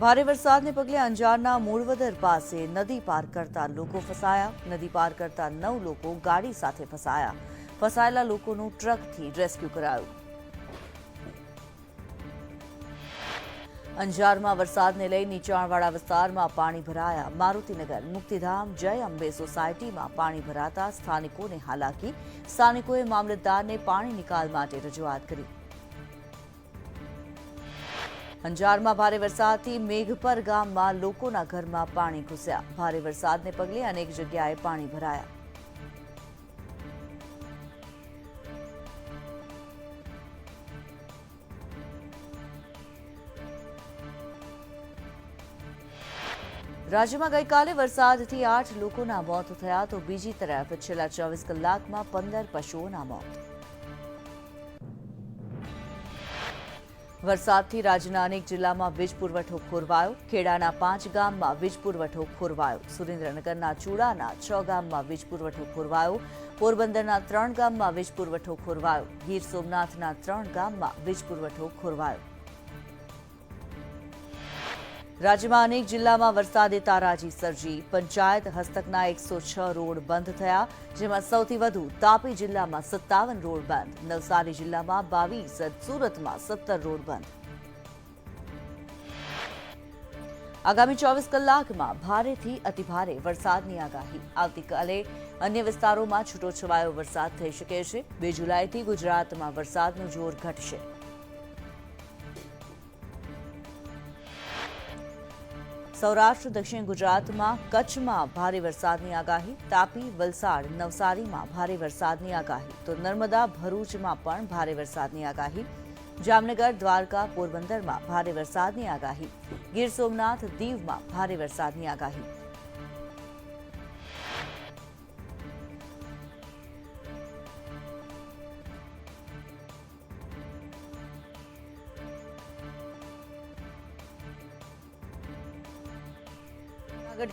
ભારે વરસાદને પગલે અંજારના મૂળવદર પાસે નદી પાર કરતા લોકો ફસાયા। નદી પાર કરતા 9 લોકો ગાડી સાથે ફસાયા। ફસાયેલા લોકોનું ટ્રકથી રેસ્ક્યુ કરાયું। અંજારમાં વરસાદને લઈ નીચાણવાળા વિસ્તારમાં પાણી ભરાયા। મારુતિનગર મુક્તિધામ જય અંબે સોસાયટીમાં પાણી ભરાતા સ્થાનિકોને હાલાકી। સ્થાનિકોએ મામલતદારને પાણી નિકાલ માટે રજૂઆત કરી। અંજારમાં ભારે વરસાદથી મેઘપર ગામમાં લોકોના ઘરમાં પાણી ઘૂસ્યા। ભારે વરસાદને પગલે અનેક જગ્યાએ પાણી ભરાયા। રાજ્યમાં ગઈકાલે વરસાદથી 8 લોકોના મોત થયા તો બીજી તરફ છેલ્લા 24 કલાકમાં 15 પશુઓના મોત। વરસાદથી રાજ્યના અનેક જિલ્લામાં વીજ પુરવઠો ખોરવાયો। ખેડાના 5 ગામમાં વીજ પુરવઠો ખોરવાયો। સુરેન્દ્રનગરના ચૂડાના 6 ગામમાં વીજ પુરવઠો ખોરવાયો। પોરબંદરના 3 ગામમાં વીજ પુરવઠો ખોરવાયો। ગીર સોમનાથના 3 ગામમાં વીજ પુરવઠો ખોરવાયો। રાજ્યમાં અનેક જિલ્લામાં વરસાદે તારાજી સર્જી। પંચાયત હસ્તકના 106 રોડ બંધ થયા, જેમાં સૌથી વધુ તાપી જિલ્લામાં 57 રોડ બંધ, નવસારી જિલ્લામાં 22, સુરતમાં 17 રોડ બંધ। આગામી 24 કલાકમાં ભારેથી અતિભારે વરસાદની આગાહી। આવતીકાલે અન્ય વિસ્તારોમાં છૂટોછવાયો વરસાદ થઈ શકે છે। 2 જુલાઈથી ગુજરાતમાં વરસાદનું જોર ઘટશે। સૌરાષ્ટ્ર દક્ષિણ ગુજરાતમાં કચ્છમાં ભારે વરસાદની આગાહી। તાપી, વલસાડ, નવસારીમાં ભારે વરસાદની આગાહી તો નર્મદા, ભરૂચમાં પણ ભારે વરસાદની આગાહી। જામનગર, દ્વારકા, પોરબંદરમાં ભારે વરસાદની આગાહી। ગીર સોમનાથ, દીવમાં ભારે વરસાદની આગાહી।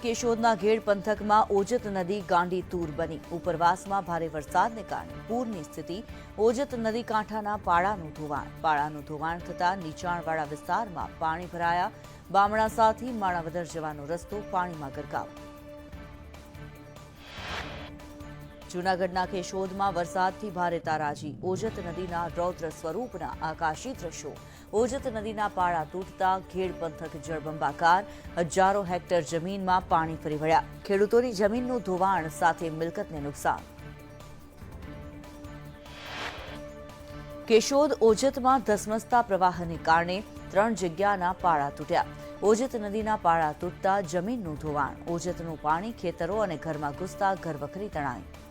કેશોદના ઘેડ પંથકમાં ઓજત નદી ગાંડી તૂર બની। ઉપરવાસમાં ભારે વરસાદને કારણે પૂરની સ્થિતિ। ઓજત નદી કાંઠાના પાળાનું ધોવાણ થતાં નીચાણવાળા વિસ્તારમાં પાણી ભરાયા। બામણાસાથી માણાવદર જવાનો રસ્તો પાણીમાં ગરકાવ। જૂનાગઢના કેશોદમાં વરસાદથી ભારે તારાજી। ઓજત નદીના રૌદ્ર સ્વરૂપના આકાશી દ્રશ્યો। ઓજત નદીના પાળા તૂટતા ઘેડ પંથક જળબંબાકાર। હજારો હેક્ટર જમીનમાં પાણી ફરી વળ્યા। ખેડૂતોની જમીનનું ધોવાણ સાથે મિલકતને નુકસાન। કેશોદ ઓજતમાં ધસમસતા પ્રવાહને કારણે 3 જગ્યાના પાળા તૂટ્યા। ઓજત નદીના પાળા તૂટતા જમીનનું ધોવાણ। ઓજતનું પાણી ખેતરો અને ઘરમાં ઘૂસતા ઘરવખરી તણાઈ।